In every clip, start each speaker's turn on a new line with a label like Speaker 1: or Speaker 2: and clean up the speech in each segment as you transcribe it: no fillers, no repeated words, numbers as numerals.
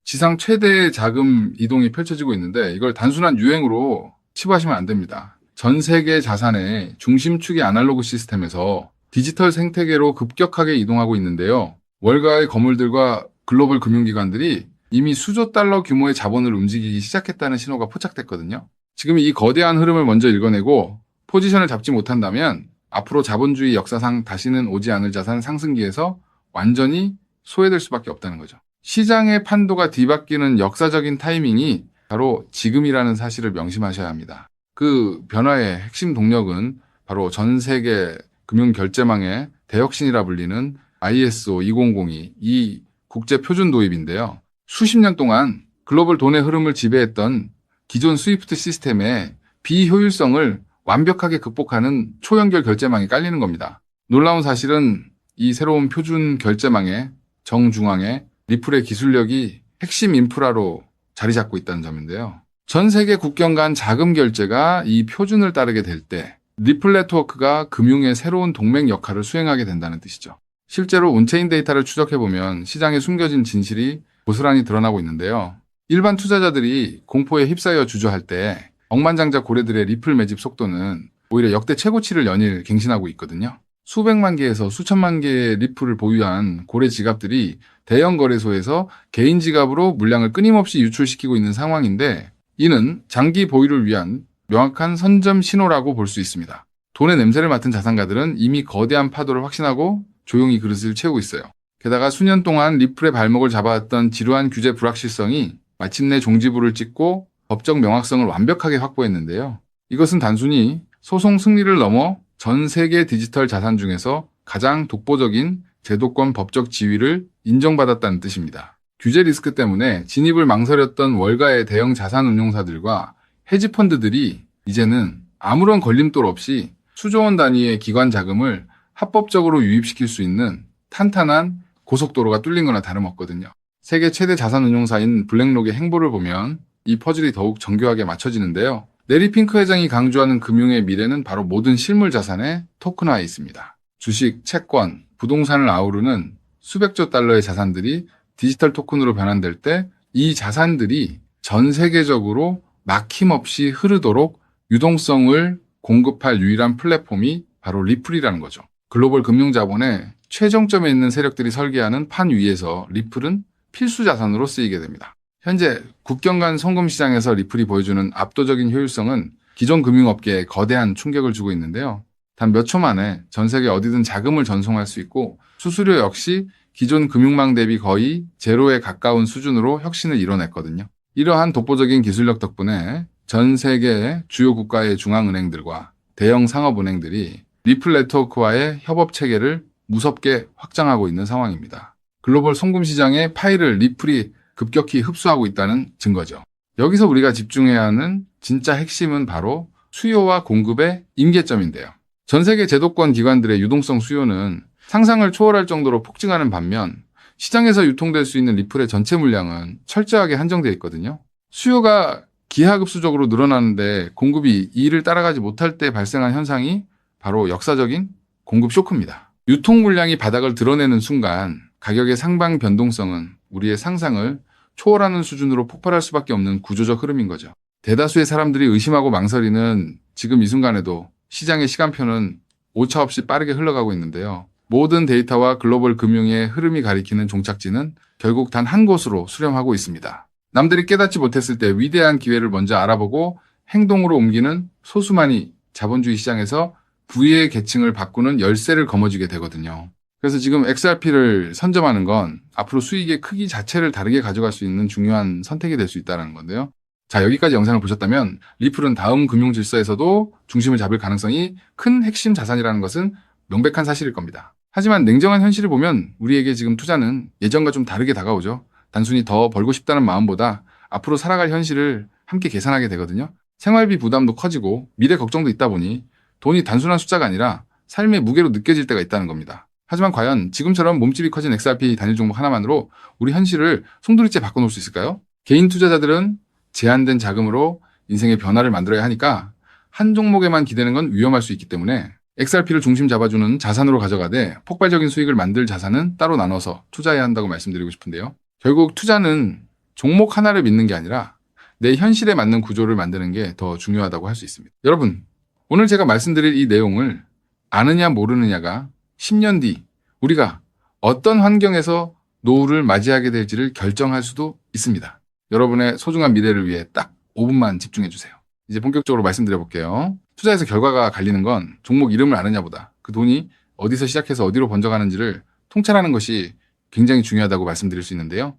Speaker 1: 지상 최대의 자금 이동이 펼쳐지고 있는데 이걸 단순한 유행으로 치부하시면 안 됩니다. 전 세계 자산의 중심축이 아날로그 시스템에서 디지털 생태계로 급격하게 이동하고 있는데요. 월가의 거물들과 글로벌 금융기관들이 이미 수조 달러 규모의 자본을 움직이기 시작했다는 신호가 포착됐거든요. 지금 이 거대한 흐름을 먼저 읽어내고 포지션을 잡지 못한다면 앞으로 자본주의 역사상 다시는 오지 않을 자산 상승기에서 완전히 소외될 수밖에 없다는 거죠. 시장의 판도가 뒤바뀌는 역사적인 타이밍이 바로 지금이라는 사실을 명심하셔야 합니다. 그 변화의 핵심 동력은 바로 전 세계 금융결제망의 대혁신이라 불리는 ISO 2002 이 국제 표준 도입인데요. 수십 년 동안 글로벌 돈의 흐름을 지배했던 기존 스위프트 시스템의 비효율성을 완벽하게 극복하는 초연결 결제망이 깔리는 겁니다. 놀라운 사실은 이 새로운 표준 결제망의 정중앙에 리플의 기술력이 핵심 인프라로 자리 잡고 있다는 점인데요. 전 세계 국경 간 자금 결제가 이 표준을 따르게 될 때 리플 네트워크가 금융의 새로운 동맹 역할을 수행하게 된다는 뜻이죠. 실제로 온체인 데이터를 추적해보면 시장에 숨겨진 진실이 고스란히 드러나고 있는데요. 일반 투자자들이 공포에 휩싸여 주저할 때 억만장자 고래들의 리플 매집 속도는 오히려 역대 최고치를 연일 갱신하고 있거든요. 수백만 개에서 수천만 개의 리플을 보유한 고래 지갑들이 대형 거래소에서 개인 지갑으로 물량을 끊임없이 유출시키고 있는 상황인데 이는 장기 보유를 위한 명확한 선점 신호라고 볼 수 있습니다. 돈의 냄새를 맡은 자산가들은 이미 거대한 파도를 확신하고 조용히 그릇을 채우고 있어요. 게다가 수년 동안 리플의 발목을 잡아왔던 지루한 규제 불확실성이 마침내 종지부를 찍고 법적 명확성을 완벽하게 확보했는데요. 이것은 단순히 소송 승리를 넘어 전 세계 디지털 자산 중에서 가장 독보적인 제도권 법적 지위를 인정받았다는 뜻입니다. 규제 리스크 때문에 진입을 망설였던 월가의 대형 자산 운용사들과 헤지펀드들이 이제는 아무런 걸림돌 없이 수조 원 단위의 기관 자금을 합법적으로 유입시킬 수 있는 탄탄한 고속도로가 뚫린 거나 다름없거든요. 세계 최대 자산 운용사인 블랙록의 행보를 보면 이 퍼즐이 더욱 정교하게 맞춰지는데요. 내리 핑크 회장이 강조하는 금융의 미래는 바로 모든 실물 자산의 토큰화에 있습니다. 주식, 채권, 부동산을 아우르는 수백조 달러의 자산들이 디지털 토큰으로 변환될 때 이 자산들이 전 세계적으로 막힘없이 흐르도록 유동성을 공급할 유일한 플랫폼이 바로 리플이라는 거죠. 글로벌 금융자본의 최정점에 있는 세력들이 설계하는 판 위에서 리플은 필수 자산으로 쓰이게 됩니다. 현재 국경 간 송금 시장에서 리플이 보여주는 압도적인 효율성은 기존 금융업계에 거대한 충격을 주고 있는데요. 단 몇 초 만에 전 세계 어디든 자금을 전송할 수 있고 수수료 역시 기존 금융망 대비 거의 제로에 가까운 수준으로 혁신을 이뤄냈거든요. 이러한 독보적인 기술력 덕분에 전 세계의 주요 국가의 중앙은행들과 대형 상업은행들이 리플 네트워크와의 협업 체계를 무섭게 확장하고 있는 상황입니다. 글로벌 송금 시장의 파일을 리플이 급격히 흡수하고 있다는 증거죠. 여기서 우리가 집중해야 하는 진짜 핵심은 바로 수요와 공급의 임계점인데요. 전 세계 제도권 기관들의 유동성 수요는 상상을 초월할 정도로 폭증하는 반면 시장에서 유통될 수 있는 리플의 전체 물량은 철저하게 한정되어 있거든요. 수요가 기하급수적으로 늘어나는데 공급이 이를 따라가지 못할 때 발생한 현상이 바로 역사적인 공급 쇼크입니다. 유통 물량이 바닥을 드러내는 순간 가격의 상방 변동성은 우리의 상상을 초월하는 수준으로 폭발할 수밖에 없는 구조적 흐름인 거죠. 대다수의 사람들이 의심하고 망설이는 지금 이 순간에도 시장의 시간표는 오차없이 빠르게 흘러가고 있는데요. 모든 데이터와 글로벌 금융의 흐름이 가리키는 종착지는 결국 단 한 곳으로 수렴하고 있습니다. 남들이 깨닫지 못했을 때 위대한 기회를 먼저 알아보고 행동으로 옮기는 소수만이 자본주의 시장에서 부의 계층을 바꾸는 열쇠를 거머쥐게 되거든요. 그래서 지금 XRP를 선점하는 건 앞으로 수익의 크기 자체를 다르게 가져갈 수 있는 중요한 선택이 될 수 있다는 건데요. 자, 여기까지 영상을 보셨다면 리플은 다음 금융 질서에서도 중심을 잡을 가능성이 큰 핵심 자산이라는 것은 명백한 사실일 겁니다. 하지만 냉정한 현실을 보면 우리에게 지금 투자는 예전과 좀 다르게 다가오죠. 단순히 더 벌고 싶다는 마음보다 앞으로 살아갈 현실을 함께 계산하게 되거든요. 생활비 부담도 커지고 미래 걱정도 있다 보니 돈이 단순한 숫자가 아니라 삶의 무게로 느껴질 때가 있다는 겁니다. 하지만 과연 지금처럼 몸집이 커진 XRP 단일 종목 하나만으로 우리 현실을 송두리째 바꿔놓을 수 있을까요? 개인 투자자들은 제한된 자금으로 인생의 변화를 만들어야 하니까 한 종목에만 기대는 건 위험할 수 있기 때문에 XRP를 중심 잡아주는 자산으로 가져가되 폭발적인 수익을 만들 자산은 따로 나눠서 투자해야 한다고 말씀드리고 싶은데요. 결국 투자는 종목 하나를 믿는 게 아니라 내 현실에 맞는 구조를 만드는 게 더 중요하다고 할 수 있습니다. 여러분, 오늘 제가 말씀드릴 이 내용을 아느냐 모르느냐가 10년 뒤 우리가 어떤 환경에서 노후를 맞이하게 될지를 결정할 수도 있습니다. 여러분의 소중한 미래를 위해 딱 5분만 집중해 주세요. 이제 본격적으로 말씀드려 볼게요. 투자에서 결과가 갈리는 건 종목 이름을 아느냐보다 그 돈이 어디서 시작해서 어디로 번져가는지를 통찰하는 것이 굉장히 중요하다고 말씀드릴 수 있는데요.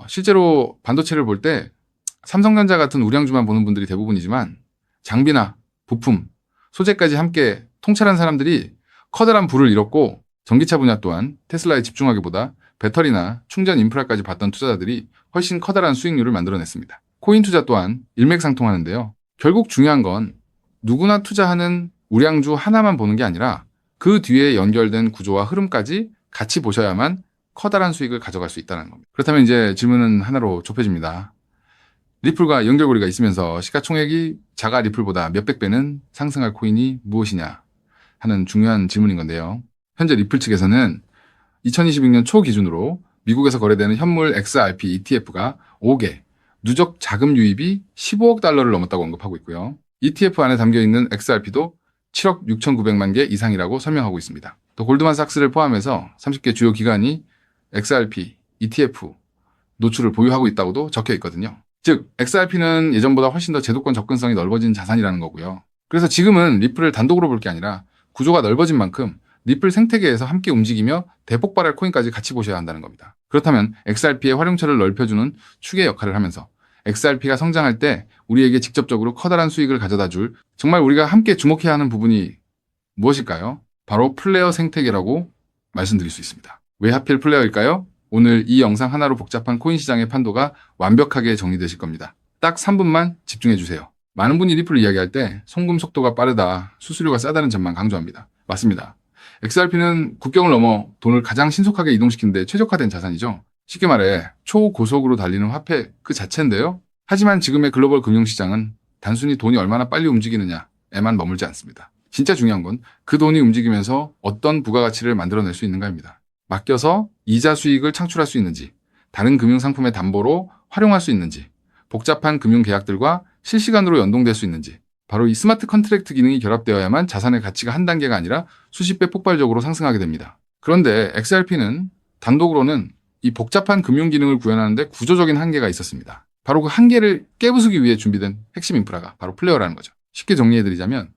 Speaker 1: 실제로 반도체를 볼 때 삼성전자 같은 우량주만 보는 분들이 대부분이지만 장비나 부품, 소재까지 함께 통찰한 사람들이 커다란 부를 잃었고 전기차 분야 또한 테슬라에 집중하기보다 배터리나 충전 인프라까지 봤던 투자자들이 훨씬 커다란 수익률을 만들어냈습니다. 코인 투자 또한 일맥상통하는데요. 결국 중요한 건 누구나 투자하는 우량주 하나만 보는 게 아니라 그 뒤에 연결된 구조와 흐름까지 같이 보셔야만 커다란 수익을 가져갈 수 있다는 겁니다. 그렇다면 이제 질문은 하나로 좁혀집니다. 리플과 연결고리가 있으면서 시가총액이 자가 리플보다 몇백 배는 상승할 코인이 무엇이냐 하는 중요한 질문인 건데요. 현재 리플 측에서는 2026년 초 기준으로 미국에서 거래되는 현물 XRP ETF가 5개, 누적 자금 유입이 15억 달러를 넘었다고 언급하고 있고요. ETF 안에 담겨있는 XRP도 7억 6,900만 개 이상이라고 설명하고 있습니다. 또 골드만삭스를 포함해서 30개 주요 기관이 XRP, ETF 노출을 보유하고 있다고도 적혀 있거든요. 즉, XRP는 예전보다 훨씬 더 제도권 접근성이 넓어진 자산이라는 거고요. 그래서 지금은 리플을 단독으로 볼 게 아니라 구조가 넓어진 만큼 리플 생태계에서 함께 움직이며 대폭발할 코인까지 같이 보셔야 한다는 겁니다. 그렇다면 XRP의 활용처를 넓혀주는 축의 역할을 하면서 XRP가 성장할 때 우리에게 직접적으로 커다란 수익을 가져다 줄 정말 우리가 함께 주목해야 하는 부분이 무엇일까요? 바로 플레이어 생태계라고 말씀드릴 수 있습니다. 왜 하필 플레이어일까요? 오늘 이 영상 하나로 복잡한 코인 시장의 판도가 완벽하게 정리되실 겁니다. 딱 3분만 집중해 주세요. 많은 분이 리플을 이야기할 때 송금 속도가 빠르다, 수수료가 싸다는 점만 강조합니다. 맞습니다. XRP는 국경을 넘어 돈을 가장 신속하게 이동시키는 데 최적화된 자산이죠. 쉽게 말해 초고속으로 달리는 화폐 그 자체인데요. 하지만 지금의 글로벌 금융시장은 단순히 돈이 얼마나 빨리 움직이느냐에만 머물지 않습니다. 진짜 중요한 건 그 돈이 움직이면서 어떤 부가가치를 만들어낼 수 있는가입니다. 맡겨서 이자 수익을 창출할 수 있는지, 다른 금융상품의 담보로 활용할 수 있는지, 복잡한 금융계약들과 실시간으로 연동될 수 있는지, 바로 이 스마트 컨트랙트 기능이 결합되어야만 자산의 가치가 한 단계가 아니라 수십 배 폭발적으로 상승하게 됩니다. 그런데 XRP는 단독으로는 이 복잡한 금융 기능을 구현하는데 구조적인 한계가 있었습니다. 바로 그 한계를 깨부수기 위해 준비된 핵심 인프라가 바로 플레이어라는 거죠. 쉽게 정리해드리자면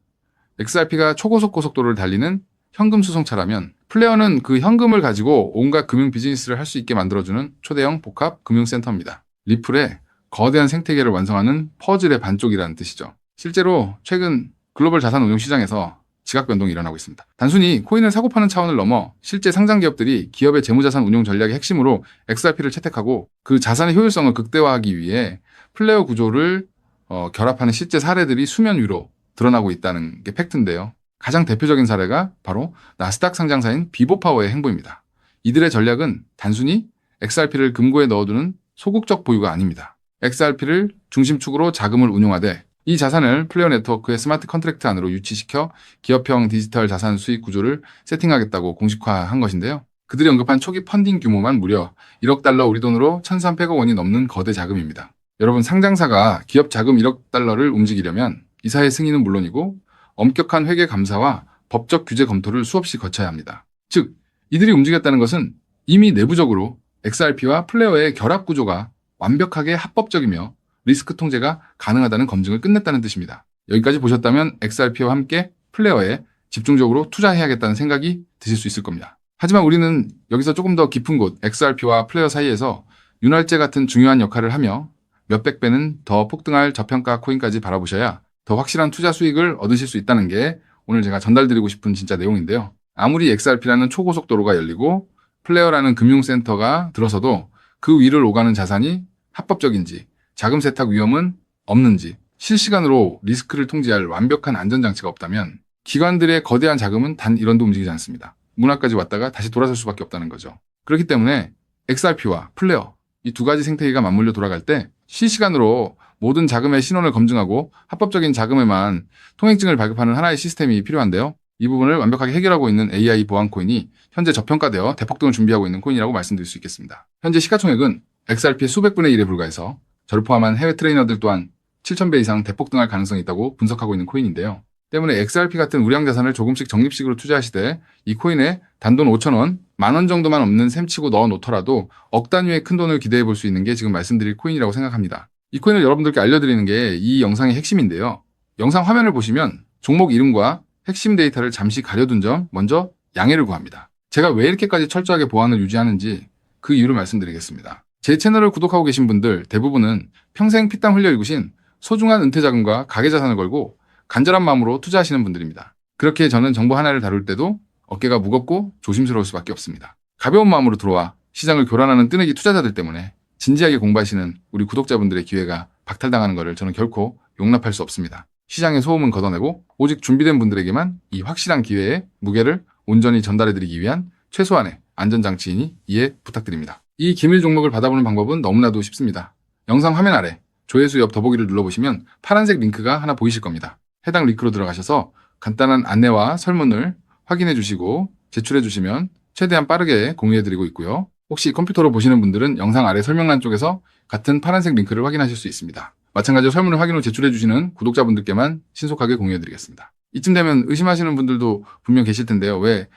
Speaker 1: XRP가 초고속 고속도로를 달리는 현금 수송차라면 플레이어는 그 현금을 가지고 온갖 금융 비즈니스를 할 수 있게 만들어주는 초대형 복합 금융센터입니다. 리플의 거대한 생태계를 완성하는 퍼즐의 반쪽이라는 뜻이죠. 실제로 최근 글로벌 자산 운용 시장에서 지각 변동이 일어나고 있습니다. 단순히 코인을 사고 파는 차원을 넘어 실제 상장 기업들이 기업의 재무자산 운용 전략의 핵심으로 XRP를 채택하고 그 자산의 효율성을 극대화하기 위해 플레이어 구조를 결합하는 실제 사례들이 수면 위로 드러나고 있다는 게 팩트인데요. 가장 대표적인 사례가 바로 나스닥 상장사인 비보파워의 행보입니다. 이들의 전략은 단순히 XRP를 금고에 넣어두는 소극적 보유가 아닙니다. XRP를 중심축으로 자금을 운용하되 이 자산을 플레이어 네트워크의 스마트 컨트랙트 안으로 유치시켜 기업형 디지털 자산 수익 구조를 세팅하겠다고 공식화한 것인데요. 그들이 언급한 초기 펀딩 규모만 무려 1억 달러 우리 돈으로 1,300억 원이 넘는 거대 자금입니다. 여러분, 상장사가 기업 자금 1억 달러를 움직이려면 이사의 승인은 물론이고 엄격한 회계 감사와 법적 규제 검토를 수없이 거쳐야 합니다. 즉, 이들이 움직였다는 것은 이미 내부적으로 XRP와 플레이어의 결합 구조가 완벽하게 합법적이며 리스크 통제가 가능하다는 검증을 끝냈다는 뜻입니다. 여기까지 보셨다면 XRP와 함께 플레이어에 집중적으로 투자해야겠다는 생각이 드실 수 있을 겁니다. 하지만 우리는 여기서 조금 더 깊은 곳 XRP와 플레이어 사이에서 윤활제 같은 중요한 역할을 하며 몇백 배는 더 폭등할 저평가 코인까지 바라보셔야 더 확실한 투자 수익을 얻으실 수 있다는 게 오늘 제가 전달드리고 싶은 진짜 내용인데요. 아무리 XRP라는 초고속도로가 열리고 플레이어라는 금융센터가 들어서도 그 위를 오가는 자산이 합법적인지, 자금 세탁 위험은 없는지, 실시간으로 리스크를 통제할 완벽한 안전장치가 없다면 기관들의 거대한 자금은 단 1원도 움직이지 않습니다. 문화까지 왔다가 다시 돌아설 수밖에 없다는 거죠. 그렇기 때문에 XRP와 플레이어, 이 두 가지 생태계가 맞물려 돌아갈 때 실시간으로 모든 자금의 신원을 검증하고 합법적인 자금에만 통행증을 발급하는 하나의 시스템이 필요한데요. 이 부분을 완벽하게 해결하고 있는 AI 보안 코인이 현재 저평가되어 대폭등을 준비하고 있는 코인이라고 말씀드릴 수 있겠습니다. 현재 시가총액은 XRP의 수백 분의 1에 불과해서 저를 포함한 해외 트레이너들 또한 7,000배 이상 대폭등할 가능성이 있다고 분석하고 있는 코인인데요. 때문에 XRP 같은 우량 자산을 조금씩 적립식으로 투자하시되 이 코인에 단돈 5,000원, 10,000원 정도만 없는 셈치고 넣어 놓더라도 억 단위의 큰 돈을 기대해 볼 수 있는 게 지금 말씀드릴 코인이라고 생각합니다. 이 코인을 여러분들께 알려드리는 게 이 영상의 핵심인데요. 영상 화면을 보시면 종목 이름과 핵심 데이터를 잠시 가려둔 점 먼저 양해를 구합니다. 제가 왜 이렇게까지 철저하게 보안을 유지하는지 그 이유를 말씀드리겠습니다. 제 채널을 구독하고 계신 분들 대부분은 평생 피땀 흘려 일구신 소중한 은퇴자금과 가계자산을 걸고 간절한 마음으로 투자하시는 분들입니다. 그렇게 저는 정보 하나를 다룰 때도 어깨가 무겁고 조심스러울 수밖에 없습니다. 가벼운 마음으로 들어와 시장을 교란하는 뜨내기 투자자들 때문에 진지하게 공부하시는 우리 구독자분들의 기회가 박탈당하는 것을 저는 결코 용납할 수 없습니다. 시장의 소음은 걷어내고 오직 준비된 분들에게만 이 확실한 기회의 무게를 온전히 전달해드리기 위한 최소한의 안전장치이니 이해 부탁드립니다. 이 기밀 종목을 받아보는 방법은 너무나도 쉽습니다. 영상 화면 아래 조회수 옆 더보기를 눌러보시면 파란색 링크가 하나 보이실 겁니다. 해당 링크로 들어가셔서 간단한 안내와 설문을 확인해 주시고 제출해 주시면 최대한 빠르게 공유해 드리고 있고요. 혹시 컴퓨터로 보시는 분들은 영상 아래 설명란 쪽에서 같은 파란색 링크를 확인하실 수 있습니다. 마찬가지로 설문을 확인 후 제출해 주시는 구독자분들께만 신속하게 공유해 드리겠습니다. 이쯤 되면 의심하시는 분들도 분명 계실 텐데요. 왜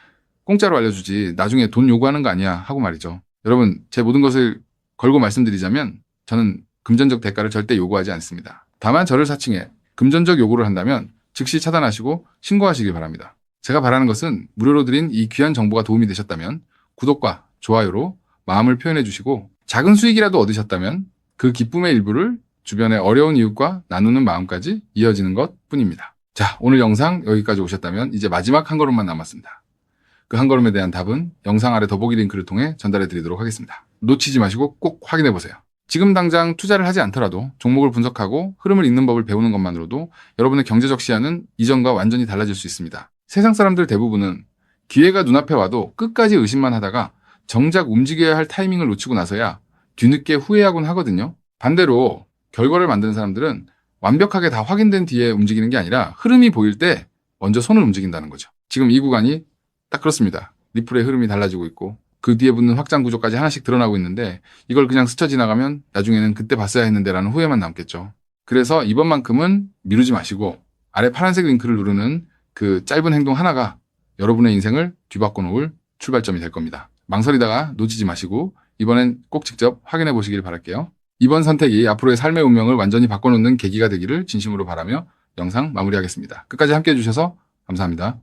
Speaker 1: 공짜로 알려주지 나중에 돈 요구하는 거 아니야 하고 말이죠. 여러분, 제 모든 것을 걸고 말씀드리자면 저는 금전적 대가를 절대 요구하지 않습니다. 다만 저를 사칭해 금전적 요구를 한다면 즉시 차단하시고 신고하시길 바랍니다. 제가 바라는 것은 무료로 드린 이 귀한 정보가 도움이 되셨다면 구독과 좋아요로 마음을 표현해 주시고 작은 수익이라도 얻으셨다면 그 기쁨의 일부를 주변의 어려운 이웃과 나누는 마음까지 이어지는 것 뿐입니다. 자, 오늘 영상 여기까지 오셨다면 이제 마지막 한 걸음만 남았습니다. 그 한 걸음에 대한 답은 영상 아래 더보기 링크를 통해 전달해 드리도록 하겠습니다. 놓치지 마시고 꼭 확인해 보세요. 지금 당장 투자를 하지 않더라도 종목을 분석하고 흐름을 읽는 법을 배우는 것만으로도 여러분의 경제적 시야는 이전과 완전히 달라질 수 있습니다. 세상 사람들 대부분은 기회가 눈앞에 와도 끝까지 의심만 하다가 정작 움직여야 할 타이밍을 놓치고 나서야 뒤늦게 후회하곤 하거든요. 반대로 결과를 만드는 사람들은 완벽하게 다 확인된 뒤에 움직이는 게 아니라 흐름이 보일 때 먼저 손을 움직인다는 거죠. 지금 이 구간이 딱 그렇습니다. 리플의 흐름이 달라지고 있고 그 뒤에 붙는 확장 구조까지 하나씩 드러나고 있는데 이걸 그냥 스쳐 지나가면 나중에는 그때 봤어야 했는데 라는 후회만 남겠죠. 그래서 이번만큼은 미루지 마시고 아래 파란색 링크를 누르는 그 짧은 행동 하나가 여러분의 인생을 뒤바꿔 놓을 출발점이 될 겁니다. 망설이다가 놓치지 마시고 이번엔 꼭 직접 확인해 보시길 바랄게요. 이번 선택이 앞으로의 삶의 운명을 완전히 바꿔놓는 계기가 되기를 진심으로 바라며 영상 마무리하겠습니다. 끝까지 함께해 주셔서 감사합니다.